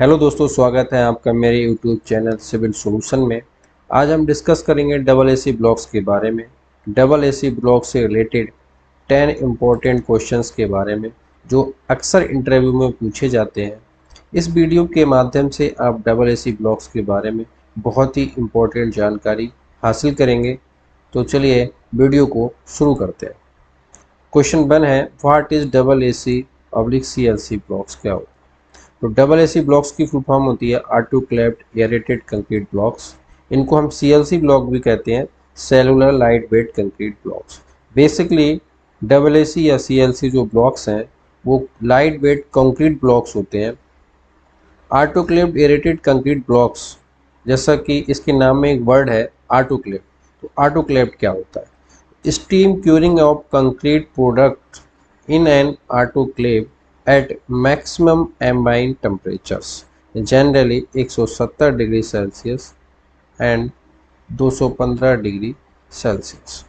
Hello दोस्तों, स्वागत है आपका मेरे यूट्यूब चैनल सिविल सॉल्यूशन में। आज हम डिस्कस करेंगे डबल एसी ब्लॉक्स के बारे में। डबल एसी ब्लॉक से रिलेटेड 10 इम्पोर्टेंट क्वेश्चंस के बारे में जो अक्सर इंटरव्यू में पूछे जाते हैं। इस वीडियो के माध्यम से आप डबल एसी ब्लॉक्स के बारे में बहुत ही इम्पोर्टेंट जानकारी हासिल करेंगे। तो चलिए वीडियो को शुरू करते हैं। क्वेश्चन 1 है, what is double AC oblique C L C blocks, क्या होता है? तो डबल एसी ब्लॉक्स की फुल फॉर्म होती है ऑटोक्लेव्ड एरेटेड कंक्रीट ब्लॉक्स। इनको हम सीएलसी ब्लॉक भी कहते हैं, cellular light weight concrete blocks. Basically double AC या सीएलसी जो ब्लॉक्स हैं वो लाइट वेट कंक्रीट ब्लॉक्स होते हैं। ऑटोक्लेव्ड एरेटेड कंक्रीट ब्लॉक्स, जैसा कि इसके नाम में एक वर्ड है ऑटोक्लेव। तो ऑटोक्लेव्ड क्या होता है? Steam curing of concrete product in an autoclave at maximum ambient temperatures, generally 170 degree Celsius and 215 degree Celsius.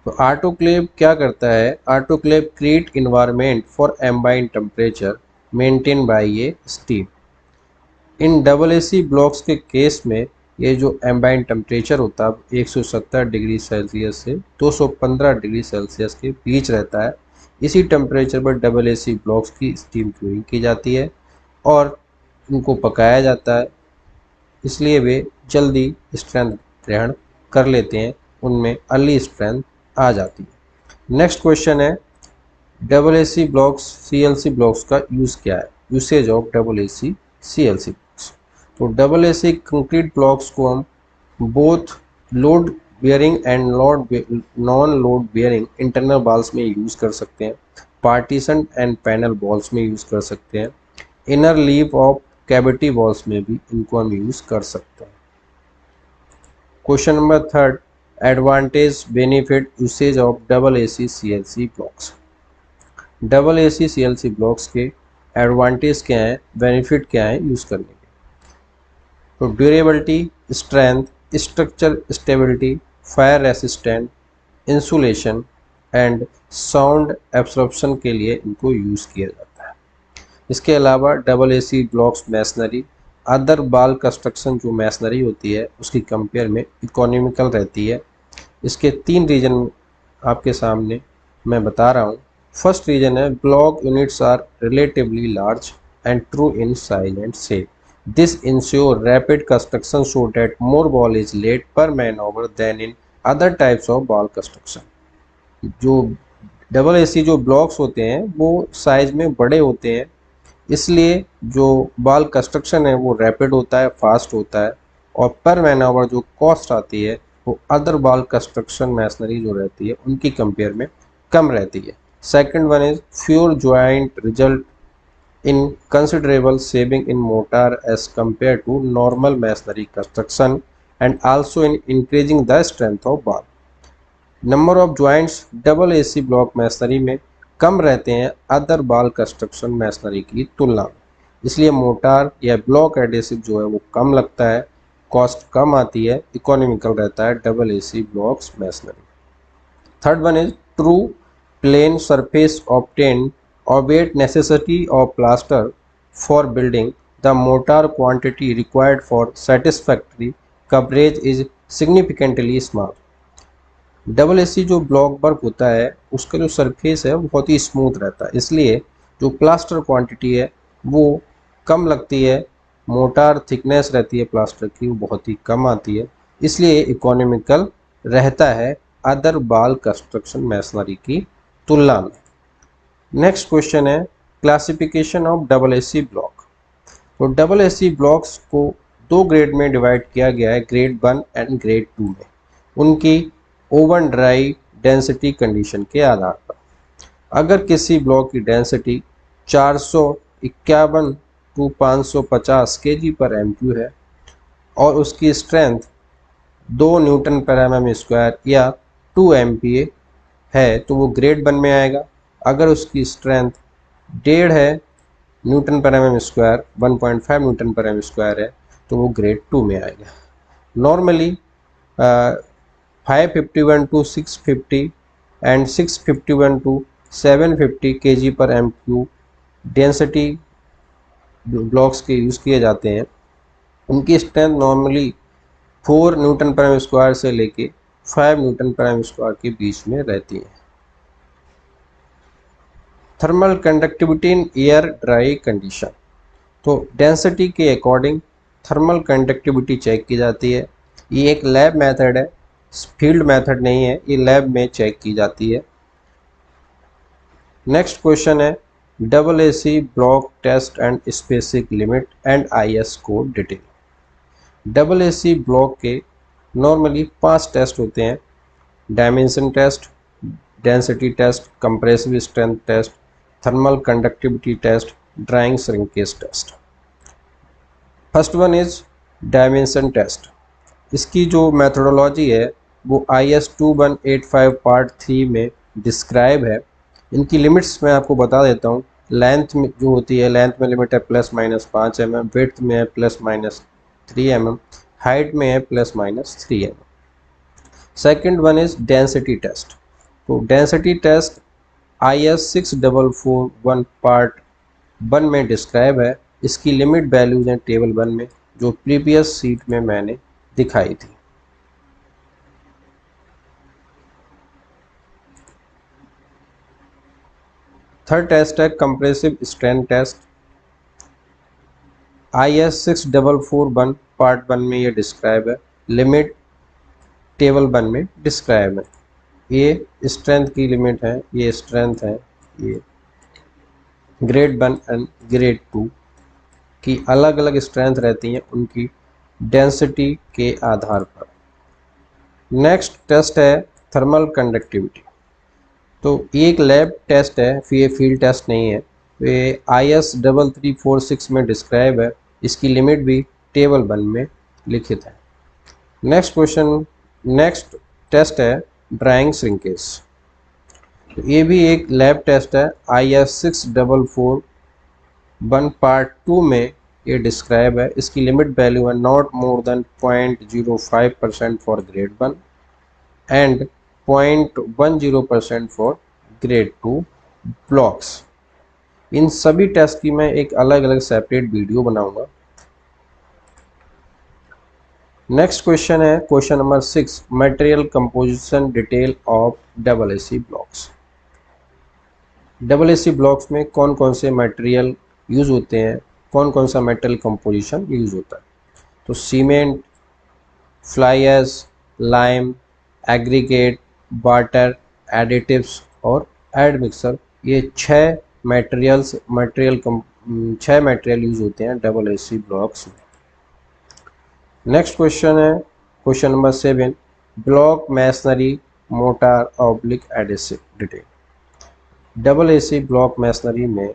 तो ऑटोक्लेव क्या करता है? Autoclave create environment for ambient temperature maintain by a steam. इन double AC blocks के case में ये जो एम्बाइंट temperature होता है 170 डिग्री सेल्सियस से 215 डिग्री सेल्सियस के बीच रहता है। इसी टेम्परेचर पर डबल एसी ब्लॉक्स की स्टीम क्यूरिंग की जाती है और उनको पकाया जाता है, इसलिए वे जल्दी स्ट्रेंथ ग्रहण कर लेते हैं, उनमें अर्ली स्ट्रेंथ आ जाती है। नेक्स्ट क्वेश्चन है, double AC blocks CLC blocks का यूज़ क्या है? Usage of double AC CLC blocks. तो डबल एसी कंक्रीट ब्लॉक्स को हम both load bearing and non load bearing internal walls में यूज़ कर सकते हैं, पार्टीशन एंड पैनल वॉल्स में यूज़ कर सकते हैं, inner leave of cavity walls में भी इनको हम यूज़ कर सकते हैं। Question number 3, advantage benefit usage of double AC CLC blocks. Double AC CLC blocks के एडवांटेज क्या हैं, बेनिफिट क्या हैं यूज़ करने के? तो durability, strength, structure stability, fire resistant, insulation and sound absorption के लिए इनको यूज़ किया जाता है। इसके अलावा double AC blocks masonry other wall construction जो मैसनरी होती है उसकी कंपेयर में इकोनॉमिकल रहती है। इसके 3 रीजन आपके सामने मैं बता रहा हूँ। फर्स्ट रीजन है, block units are relatively large and true in size and shape. This ensure rapid construction so that more wall is laid per man hour than in other types of wall construction. जो double AC जो blocks होते हैं वो size में बड़े होते हैं, इसलिए जो बॉल कंस्ट्रक्शन है वो रैपिड होता है, फास्ट होता है, और पर मैन आवर जो कॉस्ट आती है वो अदर बॉल कंस्ट्रक्शन मैसनरी जो रहती है उनकी कंपेयर में कम रहती है। Second one is fewer joint result in considerable saving in mortar as compare to normal masonry construction and also in increasing the strength of wall. Number of joints double AC block masonry में कम रहते हैं other ball construction masonry की तुलना में, इसलिए motor या block adhesive जो है वो कम लगता है, कॉस्ट कम आती है, इकोनॉमिकल रहता है double AC blocks masonry. Third one is true plane surface obtained obviate necessity of plaster for building the mortar quantity required for satisfactory coverage is significantly small. Double AC जो block work होता है उसका जो surface है वो बहुत ही smooth रहता है, इसलिए जो प्लास्टर क्वांटिटी है वो कम लगती है, मोटार थिकनेस रहती है प्लास्टर की वो बहुत ही कम आती है, इसलिए इकोनॉमिकल रहता है अदर बॉल कंस्ट्रक्शन मैसनरी की तुलना में। नेक्स्ट क्वेश्चन है, classification of double AC block. तो डबल एसी ब्लॉक्स को 2 ग्रेड में डिवाइड किया गया है, ग्रेड 1 एंड ग्रेड 2 में, उनकी ओवन ड्राई डेंसिटी कंडीशन के आधार पर। अगर किसी ब्लॉक की डेंसिटी 451 टू 550 kg पर एमक्यू है और उसकी स्ट्रेंथ 2 न्यूटन पर एमएम स्क्वायर या 2 MPa है तो वो ग्रेड 1 में आएगा। अगर उसकी स्ट्रेंथ 1.5 है न्यूटन पर एमएम स्क्वायर, 1.5 न्यूटन पर एम स्क्वायर है तो वो ग्रेड 2 में आएगा। Normally 551 to 650 and 651 to 750 kg per MQ density blocks के यूज़ किए जाते हैं उनकी स्ट्रेंथ नॉर्मली 4 न्यूटन पर एम स्क्वायर से लेके 5 न्यूटन पर एम स्क्वायर के बीच में रहती है। Thermal conductivity in air dry condition, तो डेंसिटी के अकॉर्डिंग थर्मल कंडक्टिविटी चेक की जाती है। ये एक लैब मेथड है, फील्ड मेथड नहीं है, ये लैब में चेक की जाती है। नेक्स्ट क्वेश्चन है double AC block test and specific limit and IS code detail. Double AC block के नॉर्मली 5 टेस्ट होते हैं: dimension test, density test, compressive strength test, thermal conductivity test, drawing shrinkage test. First one is dimension test. इसकी जो methodology है वो IS 2185 part 3 में describe है। इनकी लिमिट्स मैं आपको बता देता हूँ। लेंथ में जो होती है, लेंथ में लिमिट है ±5 mm, विड्थ में है ±3 mm, हाइट में है ±3 mm। Second one is density test. तो डेंसिटी टेस्ट IS 6441 पार्ट 1 में डिस्क्राइब है। इसकी लिमिट वैल्यूज हैं टेबल 1 में, जो प्रीवियस सीट में मैंने दिखाई थी। थर्ड टेस्ट है compressive strength test. IS 6441 part 1 में ये डिस्क्राइब है, लिमिट टेबल 1 में डिस्क्राइब है। ये स्ट्रेंथ की लिमिट है, ये स्ट्रेंथ है, ये ग्रेड 1 एंड ग्रेड 2 की अलग अलग स्ट्रेंथ रहती हैं उनकी डेंसिटी के आधार पर। नेक्स्ट टेस्ट है थर्मल कंडक्टिविटी। तो ये एक लैब टेस्ट है, ये फील्ड टेस्ट नहीं है। ये IS 3346 में डिस्क्राइब है। इसकी लिमिट भी टेबल 1 में लिखित है। नेक्स्ट क्वेश्चन, नेक्स्ट टेस्ट है ड्राइंग श्रिंकेज। तो ये भी एक लैब टेस्ट है। IS 6441 पार्ट 2 में ये डिस्क्राइब है। इसकी लिमिट वैल्यू है not more than 0.05% for grade 1 and 0.10% for grade 2 blocks. इन सभी टेस्ट की मैं एक अलग अलग सेपरेट वीडियो बनाऊंगा। नेक्स्ट क्वेश्चन है question number 6, material composition detail of double AC blocks. Double AC blocks में कौन कौन से मटेरियल यूज होते हैं, कौन कौन सा मेटल कंपोजिशन यूज होता है। तो cement, fly ash, lime, aggregate, water, additives और एड मिक्सर, ये 6 मटेरियल यूज होते हैं डबल एसी ब्लॉक्स में। नेक्स्ट क्वेश्चन है question number 7, block masonry mortar or block adhesive detail. Double AC block masonry में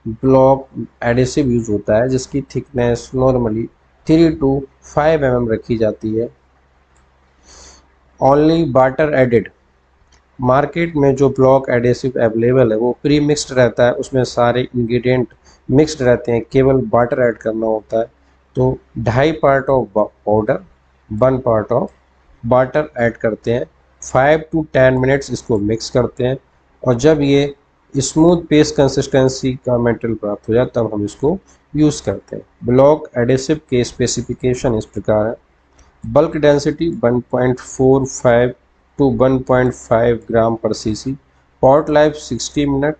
ब्लॉक एडिसिव यूज होता है जिसकी थिकनेस नॉर्मली 3 to 5 mm रखी जाती है। ओनली वाटर एडिड, मार्केट में जो ब्लॉक एडिसिव अवेलेबल है वो प्री मिक्स्ड रहता है, उसमें सारे इंग्रेडिएंट मिक्स्ड रहते हैं, केवल वाटर ऐड करना होता है। तो 2.5 part of powder 1 part of water add करते हैं, 5 to 10 मिनट्स इसको मिक्स करते हैं, और जब ये स्मूथ पेस्ट कंसिस्टेंसी का मटेरियल प्राप्त हो जाए तब हम इसको यूज़ करते हैं। ब्लॉक एडिसिव के स्पेसिफिकेशन इस प्रकार है: बल्क डेंसिटी 1.45 to 1.5 ग्राम पर cc, pot life 60 minute,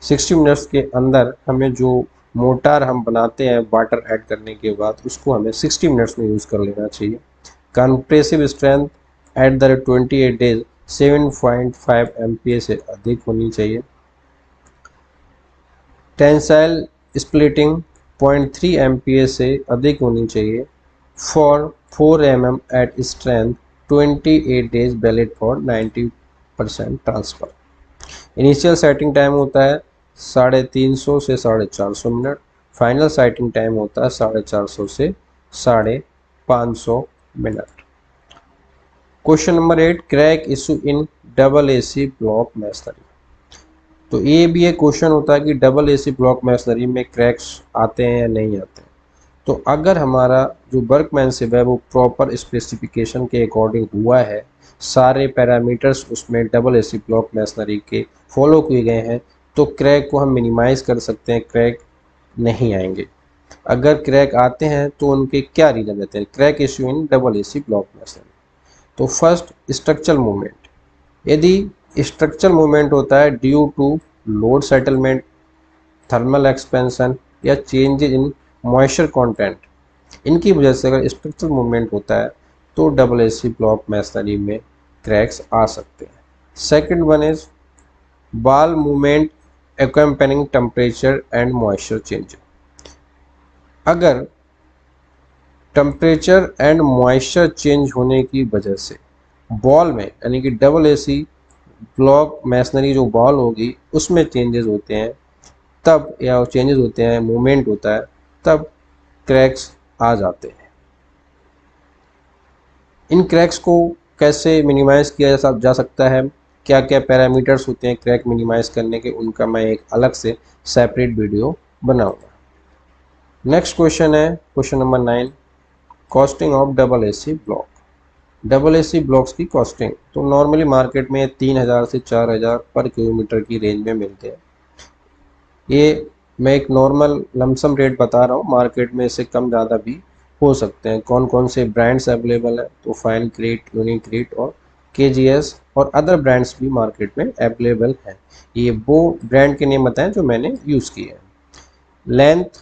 60 minutes के अंदर हमें जो मोटार हम बनाते हैं वाटर ऐड करने के बाद उसको हमें 60 मिनट्स में यूज़ कर लेना चाहिए। Compressive strength at the rate 28 days 7.5 MPa से अधिक होनी चाहिए। टेंसाइल स्प्लिटिंग 0.3 MPa से अधिक होनी चाहिए। For 4 mm at strength 28 days valid for 90% transfer. Initial setting time होता है 350 से 450 मिनट, फाइनल सेटिंग टाइम होता है 450 से 550 minute. Question number 8, crack issue in double AC block masonry. तो ये भी एक क्वेश्चन होता है कि डबल एसी ब्लॉक मैसनरी में क्रैक्स आते हैं या नहीं आते हैं। तो अगर हमारा जो वर्कमैनशिप है वो प्रॉपर स्पेसिफिकेशन के अकॉर्डिंग हुआ है, सारे पैरामीटर्स उसमें डबल एसी ब्लॉक मैसनरी के फॉलो किए गए हैं, तो क्रैक को हम मिनिमाइज़ कर सकते हैं, क्रैक नहीं आएंगे। अगर क्रैक आते हैं तो उनके क्या रीजन रहते हैं? Crack issue in double AC block mason. तो फर्स्ट, स्ट्रक्चरल मूवमेंट। यदि स्ट्रक्चरल मूवमेंट होता है due to load settlement, thermal expansion या चेंज इन मॉइस्चर कंटेंट, इनकी वजह से अगर स्ट्रक्चरल मूवमेंट होता है तो डबल एसी ब्लॉक मेसनरी में क्रैक्स आ सकते हैं। Second one is wall movement accompanying temperature and moisture change. अगर टेम्परेचर एंड मॉइस्चर चेंज होने की वजह से बॉल में, यानी कि डबल एसी ब्लॉक मैसनरी जो बॉल होगी उसमें चेंजेस होते हैं, तब या चेंजेस होते हैं, मूवमेंट होता है, तब क्रैक्स आ जाते हैं। इन क्रैक्स को कैसे मिनिमाइज किया जा सकता है, क्या क्या पैरामीटर्स होते हैं क्रैक मिनिमाइज करने के, उनका मैं एक अलग से सेपरेट वीडियो बनाऊंगा। नेक्स्ट क्वेश्चन है question number 9, costing of double AC block. Double AC blocks की कॉस्टिंग तो नॉर्मली मार्केट में 3000 से 4000 पर किलोमीटर की रेंज में मिलते हैं। ये मैं एक नॉर्मल लमसम रेट बता रहा हूँ, मार्केट में इससे कम ज़्यादा भी हो सकते हैं। कौन कौन से ब्रांड्स अवेलेबल हैं? तो फाइन क्रेट, यूनिक्रेट और केजीएस और अदर ब्रांड्स भी मार्केट में अवेलेबल हैं। ये वो ब्रांड के नेम बताएं जो मैंने यूज़ किए हैं। Length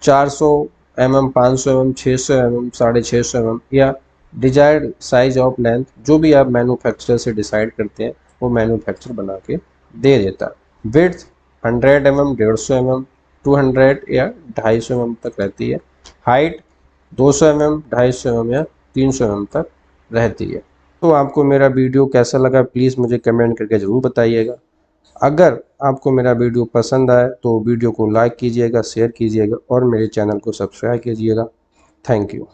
400 mm, 500 mm, 600 mm, 650 mm या डिजायर्ड साइज ऑफ लेंथ, जो भी आप मैन्युफैक्चरर से डिसाइड करते हैं वो मैन्युफैक्चरर बना के दे देता है। विड्थ 100 mm, 150 mm, 200 या 250 mm तक रहती है। हाइट 200 mm, 250 mm या 300 mm तक रहती है। तो आपको मेरा वीडियो कैसा लगा प्लीज़ मुझे कमेंट करके ज़रूर बताइएगा। अगर आपको मेरा वीडियो पसंद आए तो वीडियो को लाइक कीजिएगा, शेयर कीजिएगा और मेरे चैनल को सब्सक्राइब कीजिएगा। Thank you.